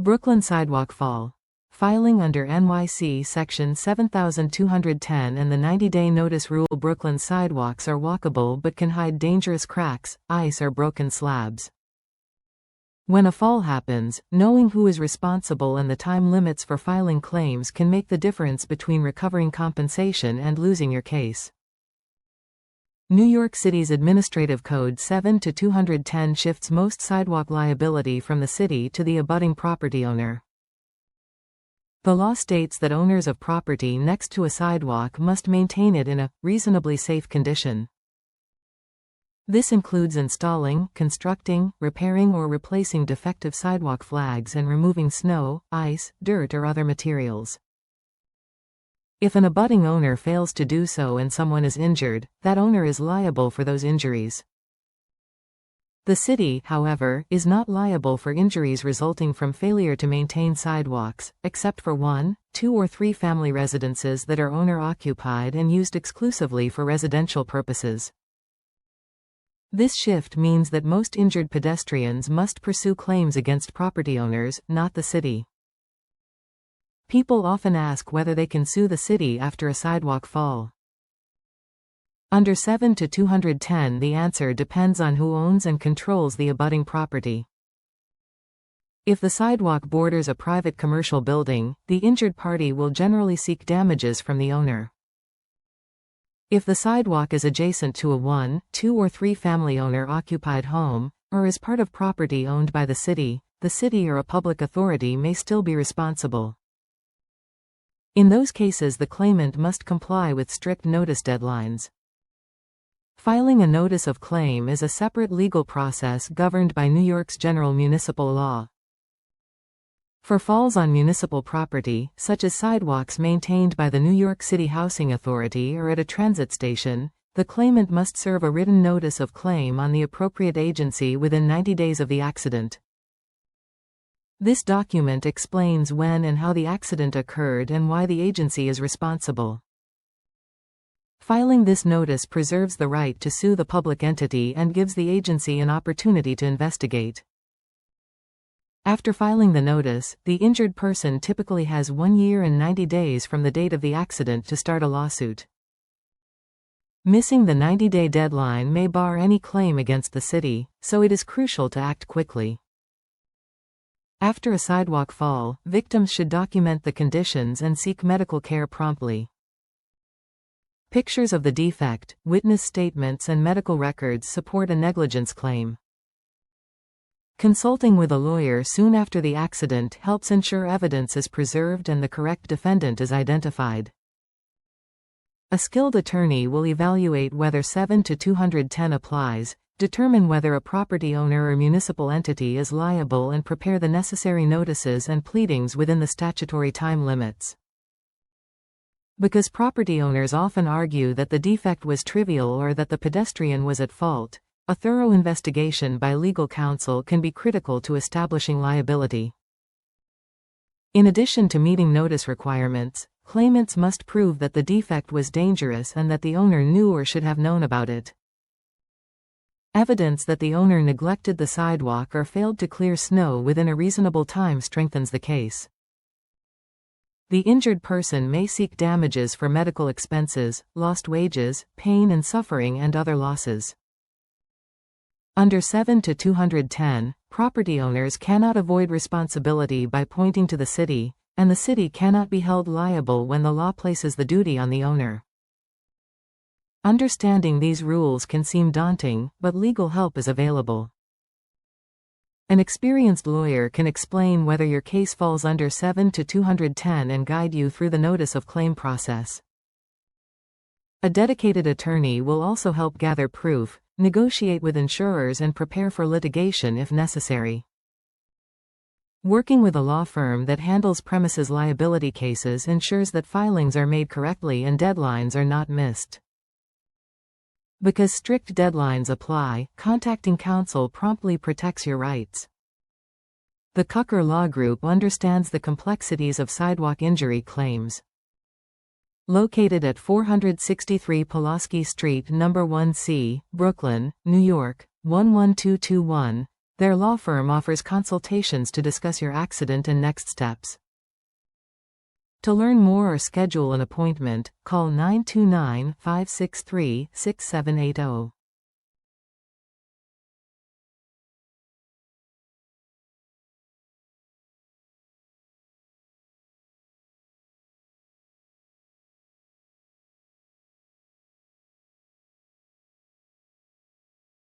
Brooklyn Sidewalk Fall. Filing under NYC Section 7210 and the 90-day notice rule. Brooklyn sidewalks are walkable but can hide dangerous cracks, ice or broken slabs. When a fall happens, knowing who is responsible and the time limits for filing claims can make the difference between recovering compensation and losing your case. New York City's Administrative Code 7-210 shifts most sidewalk liability from the city to the abutting property owner. The law states that owners of property next to a sidewalk must maintain it in a reasonably safe condition. This includes installing, constructing, repairing or replacing defective sidewalk flags and removing snow, ice, dirt or other materials. If an abutting owner fails to do so and someone is injured, that owner is liable for those injuries. The city, however, is not liable for injuries resulting from failure to maintain sidewalks, except for 1, 2 or 3 family residences that are owner-occupied and used exclusively for residential purposes. This shift means that most injured pedestrians must pursue claims against property owners, not the city. People often ask whether they can sue the city after a sidewalk fall. Under 7-210, the answer depends on who owns and controls the abutting property. If the sidewalk borders a private commercial building, the injured party will generally seek damages from the owner. If the sidewalk is adjacent to a 1, 2 or 3 family owner-occupied home, or is part of property owned by the city or a public authority may still be responsible. In those cases, the claimant must comply with strict notice deadlines. Filing a notice of claim is a separate legal process governed by New York's general municipal law. For falls on municipal property, such as sidewalks maintained by the New York City Housing Authority or at a transit station, the claimant must serve a written notice of claim on the appropriate agency within 90 days of the accident. This document explains when and how the accident occurred and why the agency is responsible. Filing this notice preserves the right to sue the public entity and gives the agency an opportunity to investigate. After filing the notice, the injured person typically has 1 year and 90 days from the date of the accident to start a lawsuit. Missing the 90-day deadline may bar any claim against the city, so it is crucial to act quickly. After a sidewalk fall, victims should document the conditions and seek medical care promptly. Pictures of the defect, witness statements and medical records support a negligence claim. Consulting with a lawyer soon after the accident helps ensure evidence is preserved and the correct defendant is identified. A skilled attorney will evaluate whether 7-210 applies, determine whether a property owner or municipal entity is liable and prepare the necessary notices and pleadings within the statutory time limits. Because property owners often argue that the defect was trivial or that the pedestrian was at fault, a thorough investigation by legal counsel can be critical to establishing liability. In addition to meeting notice requirements, claimants must prove that the defect was dangerous and that the owner knew or should have known about it. Evidence that the owner neglected the sidewalk or failed to clear snow within a reasonable time strengthens the case. The injured person may seek damages for medical expenses, lost wages, pain and suffering and other losses. Under 7-210, property owners cannot avoid responsibility by pointing to the city, and the city cannot be held liable when the law places the duty on the owner. Understanding these rules can seem daunting, but legal help is available. An experienced lawyer can explain whether your case falls under 7-210 and guide you through the notice of claim process. A dedicated attorney will also help gather proof, negotiate with insurers and prepare for litigation if necessary. Working with a law firm that handles premises liability cases ensures that filings are made correctly and deadlines are not missed. Because strict deadlines apply, contacting counsel promptly protects your rights. The Kucher Law Group understands the complexities of sidewalk injury claims. Located at 463 Pulaski Street, No. 1C, Brooklyn, New York, 11221, Their law firm offers consultations to discuss your accident and next steps. To learn more or schedule an appointment, call 929-563-6780.